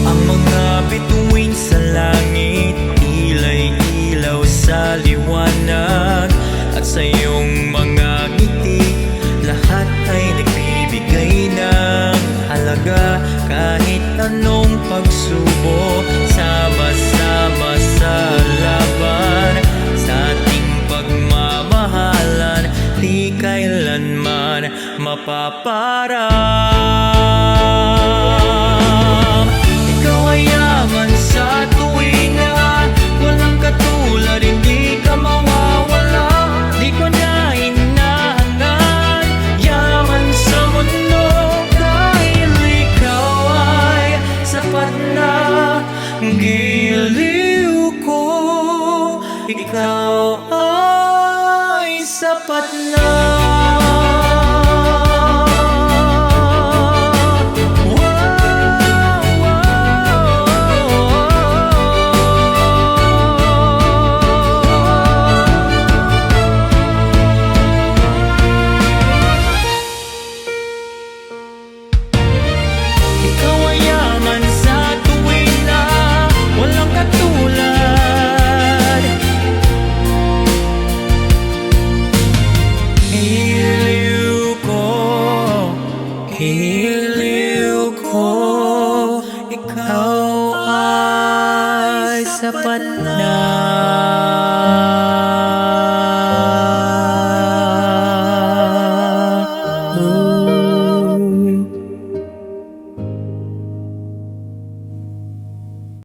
Ang mga bituin sa langit, ila'y ilaw sa liwanag. At sa iyong mga ngiti, lahat ay nagbibigay ng halaga. Kahit anong pagsubok, sama-sama sa laban. Sa ating pagmamahalan, di kailanman mapapara.